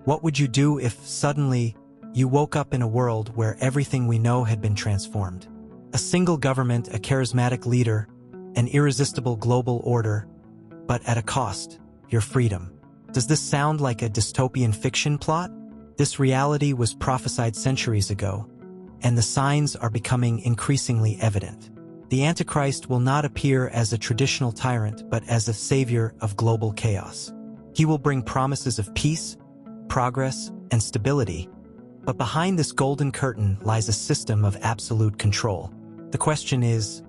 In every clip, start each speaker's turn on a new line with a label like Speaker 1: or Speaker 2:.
Speaker 1: What would you do if suddenly you woke up in a world where everything we know had been transformed? A single government, a charismatic leader, an irresistible global order, but at a cost, your freedom. Does this sound like a dystopian fiction plot? This reality was prophesied centuries ago, and the signs are becoming increasingly evident. The Antichrist will not appear as a traditional tyrant, but as a savior of global chaos. He will bring promises of peace, progress, and stability, but behind this golden curtain lies a system of absolute control. The question is,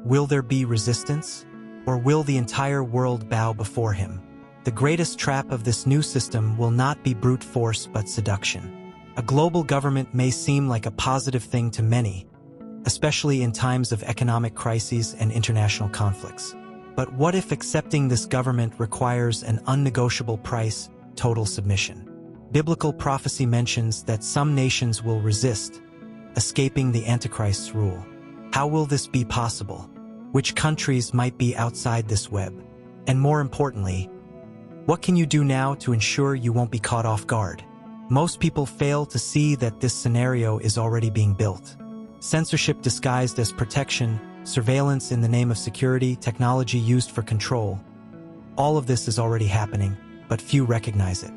Speaker 1: will there be resistance, or will the entire world bow before him? The greatest trap of this new system will not be brute force but seduction. A global government may seem like a positive thing to many, especially in times of economic crises and international conflicts. But what if accepting this government requires an unnegotiable price, total submission? Biblical prophecy mentions that some nations will resist, escaping the Antichrist's rule. How will this be possible? Which countries might be outside this web? And more importantly, what can you do now to ensure you won't be caught off guard? Most people fail to see that this scenario is already being built. Censorship disguised as protection, surveillance in the name of security, technology used for control. All of this is already happening, but few recognize it.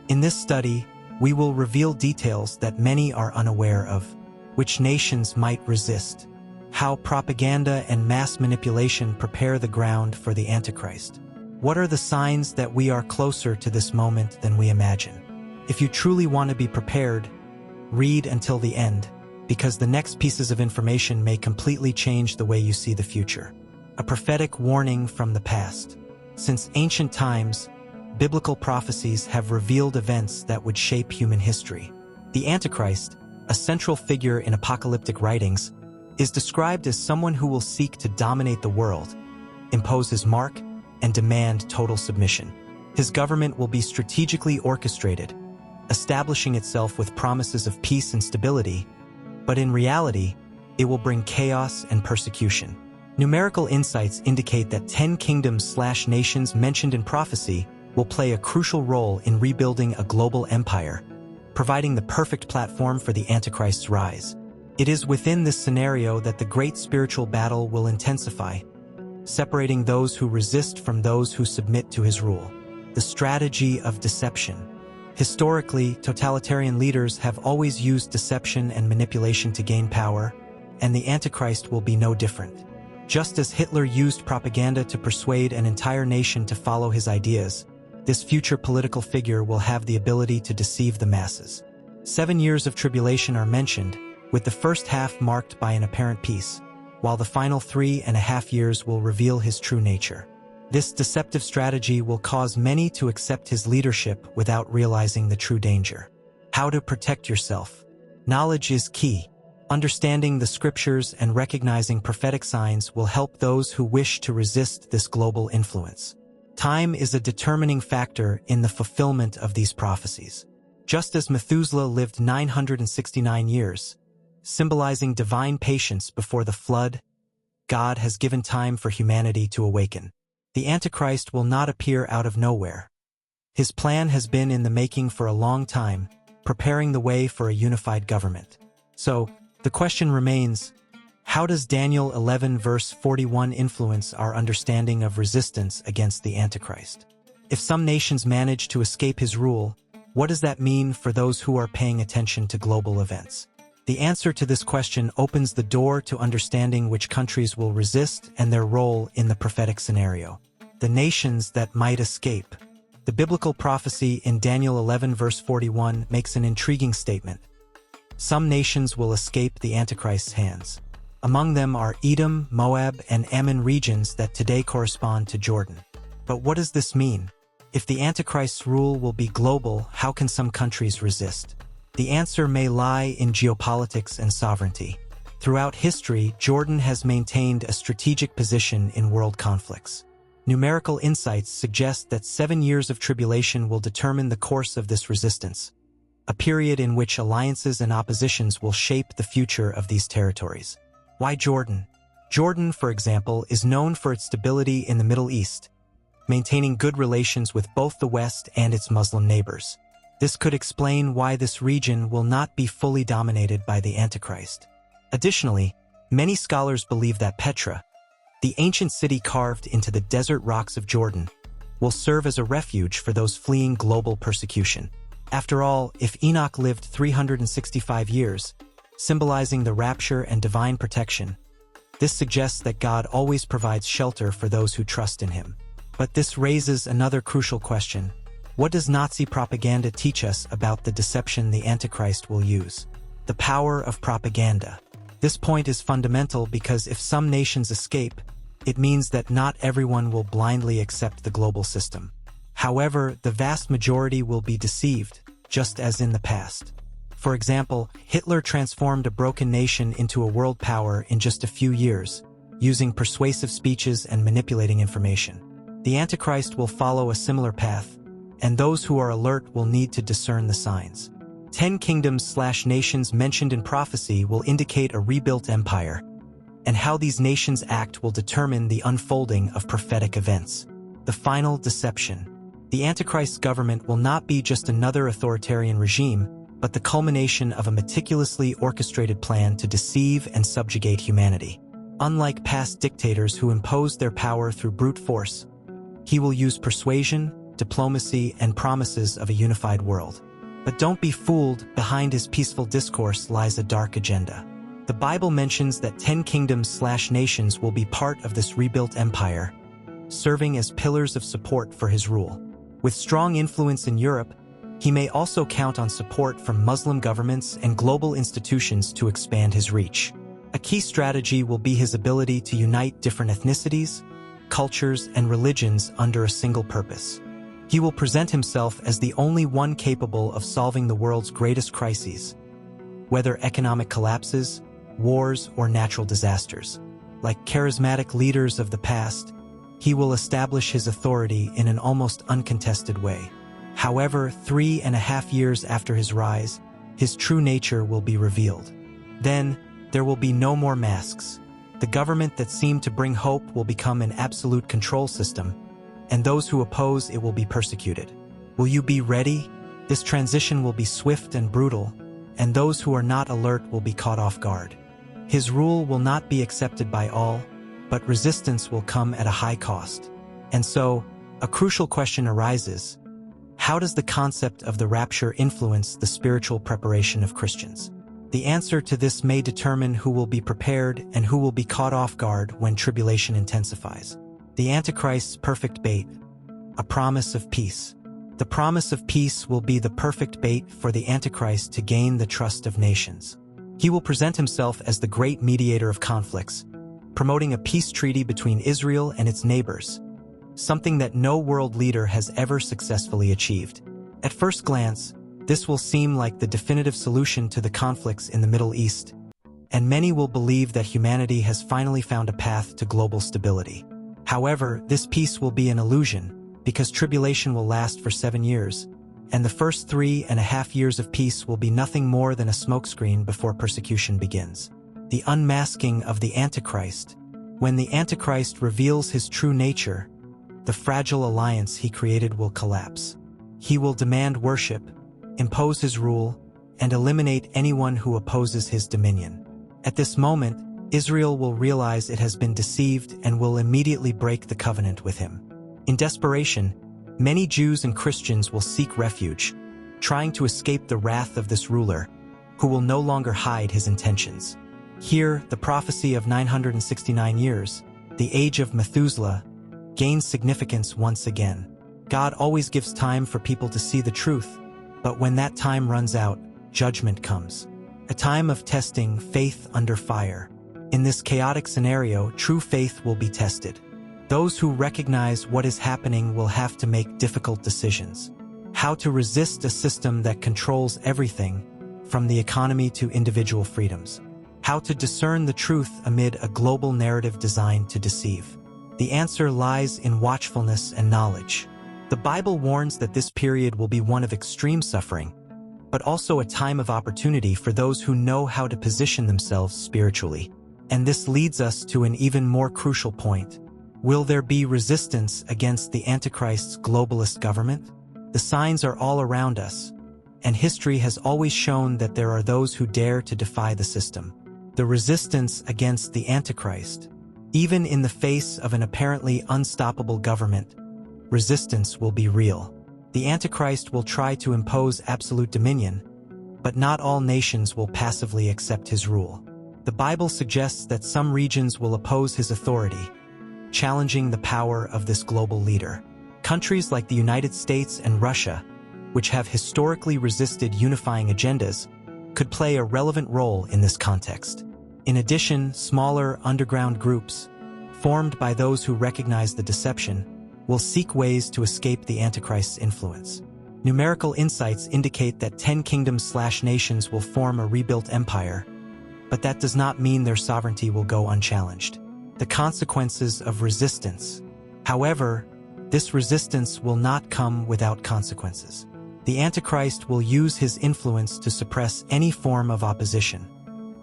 Speaker 1: In this study, we will reveal details that many are unaware of, which nations might resist, how propaganda and mass manipulation prepare the ground for the Antichrist. What are the signs that we are closer to this moment than we imagine? If you truly want to be prepared, read until the end, because the next pieces of information may completely change the way you see the future. A prophetic warning from the past. Since ancient times, biblical prophecies have revealed events that would shape human history. The Antichrist, a central figure in apocalyptic writings, is described as someone who will seek to dominate the world, impose his mark, and demand total submission. His government will be strategically orchestrated, establishing itself with promises of peace and stability, but in reality, it will bring chaos and persecution. Numerical insights indicate that 10 kingdoms/nations mentioned in prophecy will play a crucial role in rebuilding a global empire, providing the perfect platform for the Antichrist's rise. It is within this scenario that the great spiritual battle will intensify, separating those who resist from those who submit to his rule. The strategy of deception. Historically, totalitarian leaders have always used deception and manipulation to gain power, and the Antichrist will be no different. Just as Hitler used propaganda to persuade an entire nation to follow his ideas, this future political figure will have the ability to deceive the masses. 7 years of tribulation are mentioned, with the first half marked by an apparent peace, while the final 3.5 years will reveal his true nature. This deceptive strategy will cause many to accept his leadership without realizing the true danger. How to protect yourself. Knowledge is key. Understanding the scriptures and recognizing prophetic signs will help those who wish to resist this global influence. Time is a determining factor in the fulfillment of these prophecies. Just as Methuselah lived 969 years, symbolizing divine patience before the flood, God has given time for humanity to awaken. The Antichrist will not appear out of nowhere. His plan has been in the making for a long time, preparing the way for a unified government. So, the question remains, how does Daniel 11 verse 41 influence our understanding of resistance against the Antichrist? If some nations manage to escape his rule, what does that mean for those who are paying attention to global events? The answer to this question opens the door to understanding which countries will resist and their role in the prophetic scenario. The nations that might escape. The biblical prophecy in Daniel 11 verse 41 makes an intriguing statement. Some nations will escape the Antichrist's hands. Among them are Edom, Moab, and Ammon regions that today correspond to Jordan. But what does this mean? If the Antichrist's rule will be global, how can some countries resist? The answer may lie in geopolitics and sovereignty. Throughout history, Jordan has maintained a strategic position in world conflicts. Numerical insights suggest that 7 years of tribulation will determine the course of this resistance, a period in which alliances and oppositions will shape the future of these territories. Why Jordan? Jordan, for example, is known for its stability in the Middle East, maintaining good relations with both the West and its Muslim neighbors. This could explain why this region will not be fully dominated by the Antichrist. Additionally, many scholars believe that Petra, the ancient city carved into the desert rocks of Jordan, will serve as a refuge for those fleeing global persecution. After all, if Enoch lived 365 years, symbolizing the rapture and divine protection, this suggests that God always provides shelter for those who trust in him. But this raises another crucial question. What does Nazi propaganda teach us about the deception the Antichrist will use? The power of propaganda. This point is fundamental because if some nations escape, it means that not everyone will blindly accept the global system. However, the vast majority will be deceived, just as in the past. For example, Hitler transformed a broken nation into a world power in just a few years, using persuasive speeches and manipulating information. The Antichrist will follow a similar path, and those who are alert will need to discern the signs. 10 kingdoms/nations mentioned in prophecy will indicate a rebuilt empire, and how these nations act will determine the unfolding of prophetic events. The final deception. The Antichrist's government will not be just another authoritarian regime, but the culmination of a meticulously orchestrated plan to deceive and subjugate humanity. Unlike past dictators who imposed their power through brute force, he will use persuasion, diplomacy, and promises of a unified world. But don't be fooled, behind his peaceful discourse lies a dark agenda. The Bible mentions that 10 kingdoms/nations will be part of this rebuilt empire, serving as pillars of support for his rule. With strong influence in Europe, he may also count on support from Muslim governments and global institutions to expand his reach. A key strategy will be his ability to unite different ethnicities, cultures, and religions under a single purpose. He will present himself as the only one capable of solving the world's greatest crises, whether economic collapses, wars, or natural disasters. Like charismatic leaders of the past, he will establish his authority in an almost uncontested way. However, 3.5 years after his rise, his true nature will be revealed. Then, there will be no more masks. The government that seemed to bring hope will become an absolute control system, and those who oppose it will be persecuted. Will you be ready? This transition will be swift and brutal, and those who are not alert will be caught off guard. His rule will not be accepted by all, but resistance will come at a high cost. And so, a crucial question arises. How does the concept of the rapture influence the spiritual preparation of Christians? The answer to this may determine who will be prepared and who will be caught off guard when tribulation intensifies. The Antichrist's perfect bait, a promise of peace. The promise of peace will be the perfect bait for the Antichrist to gain the trust of nations. He will present himself as the great mediator of conflicts, promoting a peace treaty between Israel and its neighbors, something that no world leader has ever successfully achieved. At first glance, this will seem like the definitive solution to the conflicts in the Middle East, and many will believe that humanity has finally found a path to global stability. However, this peace will be an illusion, because tribulation will last for 7 years, and the first 3.5 years of peace will be nothing more than a smokescreen before persecution begins. The unmasking of the Antichrist. When the Antichrist reveals his true nature, the fragile alliance he created will collapse. He will demand worship, impose his rule, and eliminate anyone who opposes his dominion. At this moment, Israel will realize it has been deceived and will immediately break the covenant with him. In desperation, many Jews and Christians will seek refuge, trying to escape the wrath of this ruler, who will no longer hide his intentions. Here, the prophecy of 969 years, the age of Methuselah, gains significance once again. God always gives time for people to see the truth, but when that time runs out, judgment comes. A time of testing faith under fire. In this chaotic scenario, true faith will be tested. Those who recognize what is happening will have to make difficult decisions. How to resist a system that controls everything, from the economy to individual freedoms. How to discern the truth amid a global narrative designed to deceive. The answer lies in watchfulness and knowledge. The Bible warns that this period will be one of extreme suffering, but also a time of opportunity for those who know how to position themselves spiritually. And this leads us to an even more crucial point. Will there be resistance against the Antichrist's globalist government? The signs are all around us. and history has always shown that there are those who dare to defy the system. The resistance against the Antichrist. Even in the face of an apparently unstoppable government, resistance will be real. The Antichrist will try to impose absolute dominion, but not all nations will passively accept his rule. The Bible suggests that some regions will oppose his authority, challenging the power of this global leader. Countries like the United States and Russia, which have historically resisted unifying agendas, could play a relevant role in this context. In addition, smaller underground groups, formed by those who recognize the deception, will seek ways to escape the Antichrist's influence. Numerical insights indicate that 10 kingdoms/nations will form a rebuilt empire, but that does not mean their sovereignty will go unchallenged. The consequences of resistance. However, this resistance will not come without consequences. The Antichrist will use his influence to suppress any form of opposition,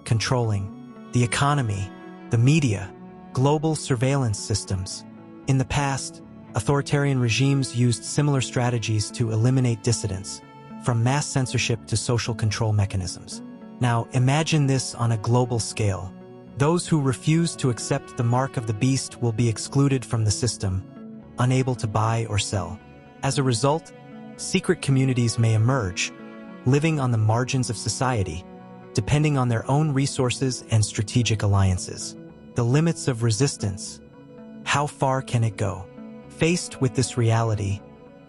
Speaker 1: controlling the economy, the media, global surveillance systems. In the past, authoritarian regimes used similar strategies to eliminate dissidents, from mass censorship to social control mechanisms. Now, imagine this on a global scale. Those who refuse to accept the mark of the beast will be excluded from the system, unable to buy or sell. As a result, secret communities may emerge, living on the margins of society, depending on their own resources and strategic alliances. The limits of resistance. How far can it go? Faced with this reality,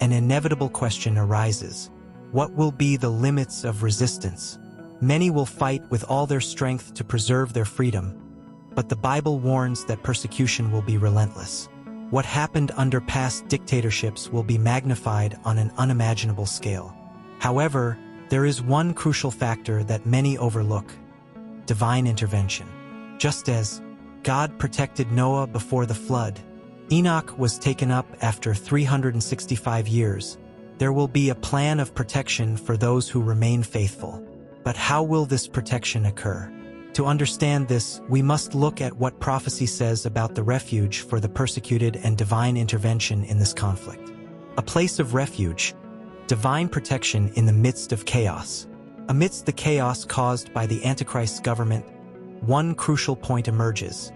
Speaker 1: an inevitable question arises. What will be the limits of resistance? Many will fight with all their strength to preserve their freedom, but the Bible warns that persecution will be relentless. What happened under past dictatorships will be magnified on an unimaginable scale. However, there is one crucial factor that many overlook: divine intervention. Just as God protected Noah before the flood, Enoch was taken up after 365 years. There will be a plan of protection for those who remain faithful. But how will this protection occur? To understand this, we must look at what prophecy says about the refuge for the persecuted and divine intervention in this conflict. A place of refuge, divine protection in the midst of chaos. Amidst the chaos caused by the Antichrist's government, one crucial point emerges: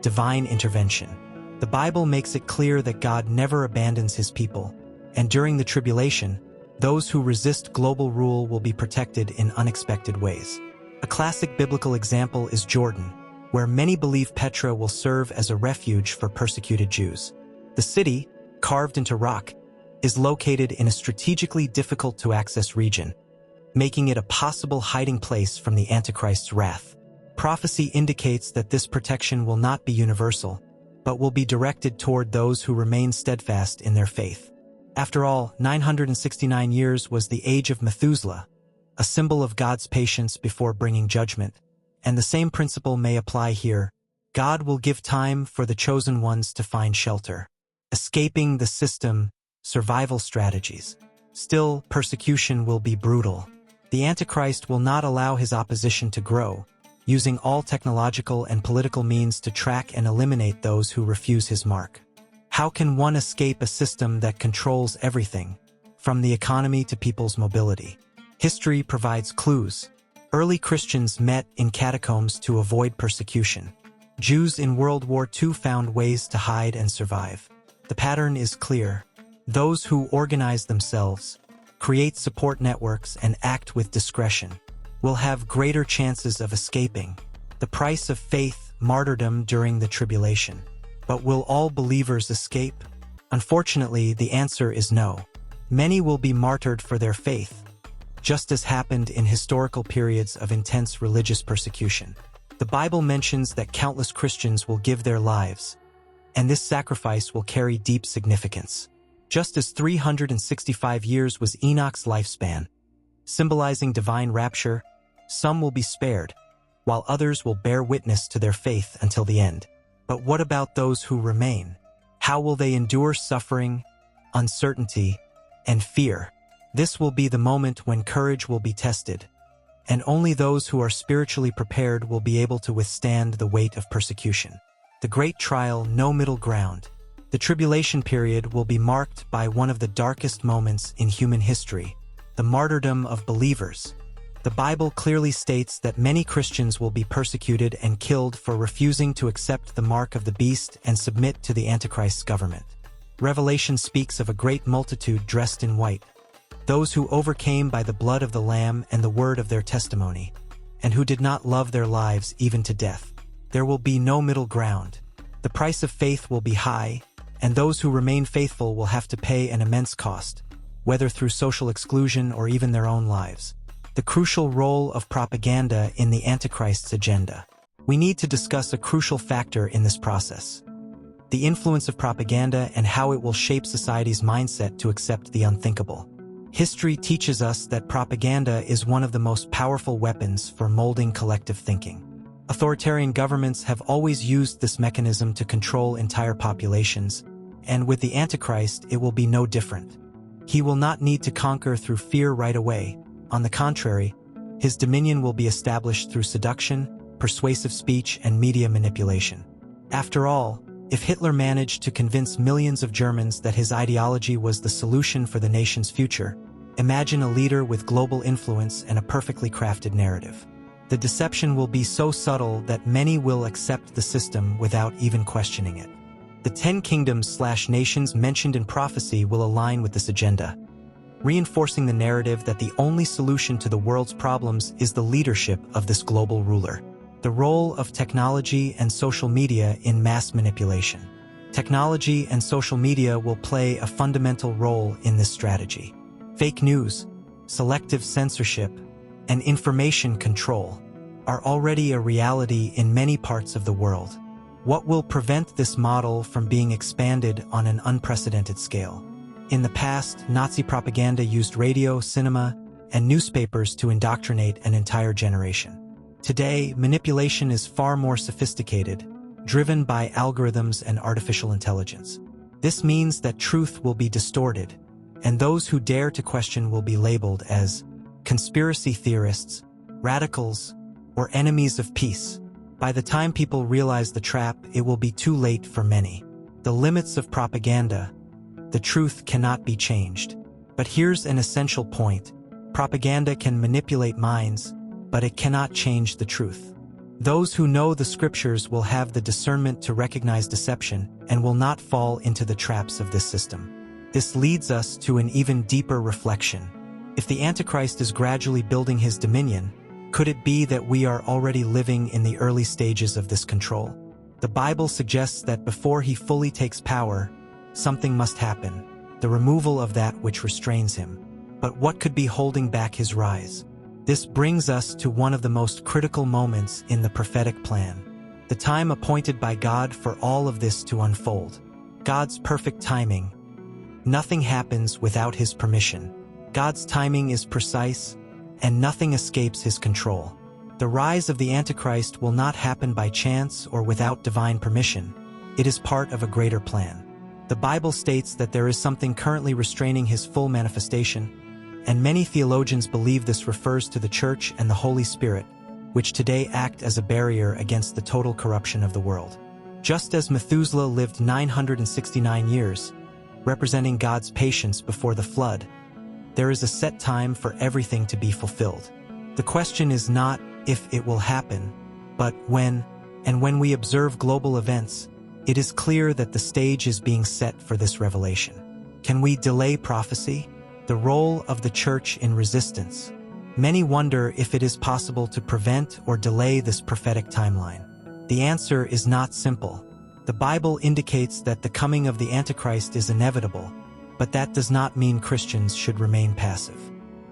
Speaker 1: divine intervention. The Bible makes it clear that God never abandons his people, and during the tribulation, those who resist global rule will be protected in unexpected ways. A classic biblical example is Jordan, where many believe Petra will serve as a refuge for persecuted Jews. The city, carved into rock, is located in a strategically difficult-to-access region, making it a possible hiding place from the Antichrist's wrath. Prophecy indicates that this protection will not be universal, but will be directed toward those who remain steadfast in their faith. After all, 969 years was the age of Methuselah, a symbol of God's patience before bringing judgment. And the same principle may apply here. God will give time for the chosen ones to find shelter. Escaping the system, survival strategies. Still, persecution will be brutal. The Antichrist will not allow his opposition to grow, using all technological and political means to track and eliminate those who refuse his mark. How can one escape a system that controls everything, from the economy to people's mobility? History provides clues. Early Christians met in catacombs to avoid persecution. Jews in World War II found ways to hide and survive. The pattern is clear. Those who organize themselves, create support networks, and act with discretion will have greater chances of escaping. The price of faith, martyrdom during the tribulation. But will all believers escape? Unfortunately, the answer is no. Many will be martyred for their faith, just as happened in historical periods of intense religious persecution. The Bible mentions that countless Christians will give their lives, and this sacrifice will carry deep significance. Just as 365 years was Enoch's lifespan, symbolizing divine rapture, some will be spared, while others will bear witness to their faith until the end. But what about those who remain? How will they endure suffering, uncertainty, and fear? This will be the moment when courage will be tested, and only those who are spiritually prepared will be able to withstand the weight of persecution. The great trial, no middle ground. The tribulation period will be marked by one of the darkest moments in human history, the martyrdom of believers. The Bible clearly states that many Christians will be persecuted and killed for refusing to accept the mark of the beast and submit to the Antichrist's government. Revelation speaks of a great multitude dressed in white, those who overcame by the blood of the Lamb and the word of their testimony, and who did not love their lives even to death. There will be no middle ground. The price of faith will be high, and those who remain faithful will have to pay an immense cost, whether through social exclusion or even their own lives. The crucial role of propaganda in the Antichrist's agenda. We need to discuss a crucial factor in this process: the influence of propaganda and how it will shape society's mindset to accept the unthinkable. History teaches us that propaganda is one of the most powerful weapons for molding collective thinking. Authoritarian governments have always used this mechanism to control entire populations, and with the Antichrist it will be no different. He will not need to conquer through fear right away. On the contrary, his dominion will be established through seduction, persuasive speech, and media manipulation. After all, if Hitler managed to convince millions of Germans that his ideology was the solution for the nation's future, imagine a leader with global influence and a perfectly crafted narrative. The deception will be so subtle that many will accept the system without even questioning it. The 10 kingdoms/nations mentioned in prophecy will align with this agenda, reinforcing the narrative that the only solution to the world's problems is the leadership of this global ruler. The role of technology and social media in mass manipulation. Technology and social media will play a fundamental role in this strategy. Fake news, selective censorship, and information control are already a reality in many parts of the world. What will prevent this model from being expanded on an unprecedented scale? In the past, Nazi propaganda used radio, cinema, and newspapers to indoctrinate an entire generation. Today, manipulation is far more sophisticated, driven by algorithms and artificial intelligence. This means that truth will be distorted, and those who dare to question will be labeled as conspiracy theorists, radicals, or enemies of peace. By the time people realize the trap, it will be too late for many. The limits of propaganda. The truth cannot be changed. But here's an essential point. Propaganda can manipulate minds, but it cannot change the truth. Those who know the scriptures will have the discernment to recognize deception and will not fall into the traps of this system. This leads us to an even deeper reflection. If the Antichrist is gradually building his dominion, could it be that we are already living in the early stages of this control? The Bible suggests that before he fully takes power, something must happen, the removal of that which restrains him. But what could be holding back his rise? This brings us to one of the most critical moments in the prophetic plan, the time appointed by God for all of this to unfold. God's perfect timing. Nothing happens without his permission. God's timing is precise, and nothing escapes his control. The rise of the Antichrist will not happen by chance or without divine permission. It is part of a greater plan. The Bible states that there is something currently restraining his full manifestation, and many theologians believe this refers to the Church and the Holy Spirit, which today act as a barrier against the total corruption of the world. Just as Methuselah lived 969 years, representing God's patience before the flood, there is a set time for everything to be fulfilled. The question is not if it will happen, but when. And when we observe global events, it is clear that the stage is being set for this revelation. Can we delay prophecy? The role of the Church in resistance. Many wonder if it is possible to prevent or delay this prophetic timeline. The answer is not simple. The Bible indicates that the coming of the Antichrist is inevitable, but that does not mean Christians should remain passive.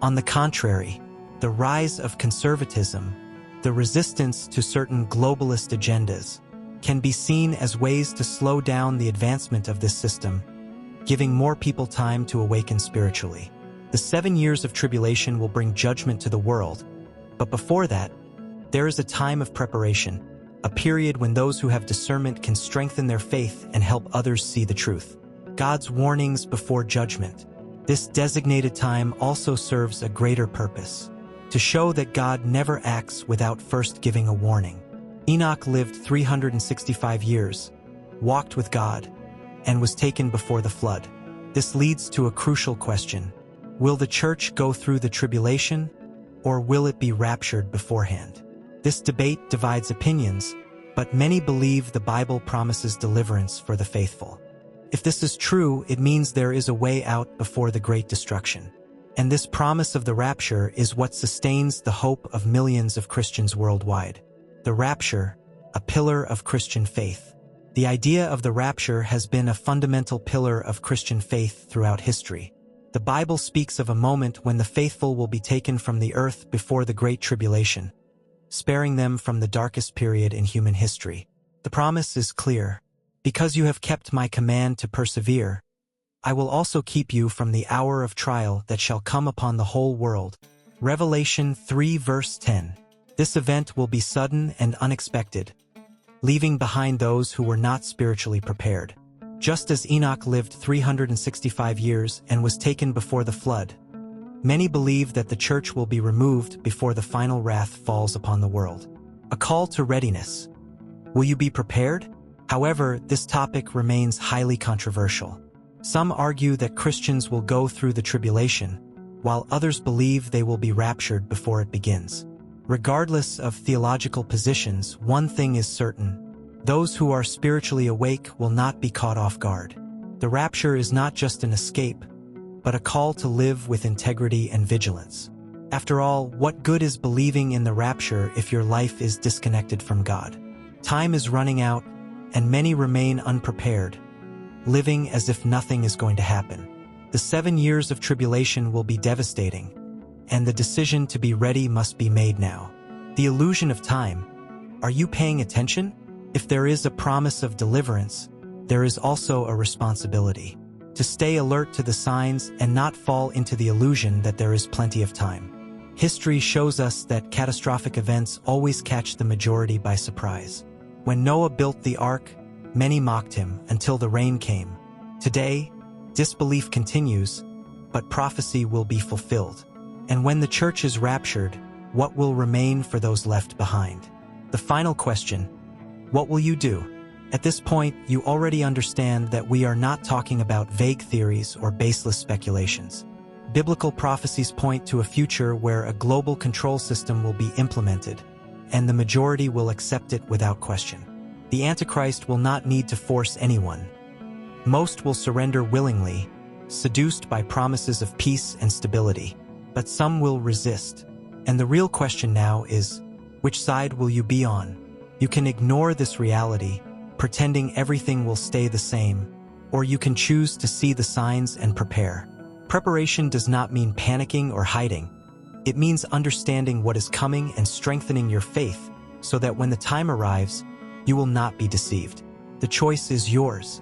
Speaker 1: On the contrary, the rise of conservatism, the resistance to certain globalist agendas, can be seen as ways to slow down the advancement of this system, giving more people time to awaken spiritually. The 7 years of tribulation will bring judgment to the world, but before that, there is a time of preparation, a period when those who have discernment can strengthen their faith and help others see the truth. God's warnings before judgment. This designated time also serves a greater purpose, to show that God never acts without first giving a warning. Enoch lived 365 years, walked with God, and was taken before the flood. This leads to a crucial question. Will the church go through the tribulation, or will it be raptured beforehand? This debate divides opinions, but many believe the Bible promises deliverance for the faithful. If this is true, it means there is a way out before the great destruction. And this promise of the rapture is what sustains the hope of millions of Christians worldwide. The rapture, a pillar of Christian faith. The idea of the rapture has been a fundamental pillar of Christian faith throughout history. The Bible speaks of a moment when the faithful will be taken from the earth before the Great Tribulation, sparing them from the darkest period in human history. The promise is clear. Because you have kept my command to persevere, I will also keep you from the hour of trial that shall come upon the whole world. Revelation 3 verse 10. This event will be sudden and unexpected, leaving behind those who were not spiritually prepared. Just as Enoch lived 365 years and was taken before the flood, many believe that the church will be removed before the final wrath falls upon the world. A call to readiness. Will you be prepared? However, this topic remains highly controversial. Some argue that Christians will go through the tribulation, while others believe they will be raptured before it begins. Regardless of theological positions, one thing is certain. Those who are spiritually awake will not be caught off guard. The rapture is not just an escape, but a call to live with integrity and vigilance. After all, what good is believing in the rapture if your life is disconnected from God? Time is running out, and many remain unprepared, living as if nothing is going to happen. The 7 years of tribulation will be devastating, and the decision to be ready must be made now. The illusion of time. Are you paying attention? If there is a promise of deliverance, there is also a responsibility to stay alert to the signs and not fall into the illusion that there is plenty of time. History shows us that catastrophic events always catch the majority by surprise. When Noah built the ark, many mocked him until the rain came. Today, disbelief continues, but prophecy will be fulfilled. And when the church is raptured, what will remain for those left behind? The final question: what will you do? At this point, you already understand that we are not talking about vague theories or baseless speculations. Biblical prophecies point to a future where a global control system will be implemented, and the majority will accept it without question. The Antichrist will not need to force anyone. Most will surrender willingly, seduced by promises of peace and stability. But some will resist. And the real question now is, which side will you be on? You can ignore this reality, pretending everything will stay the same, or you can choose to see the signs and prepare. Preparation does not mean panicking or hiding. It means understanding what is coming and strengthening your faith so that when the time arrives, you will not be deceived. The choice is yours.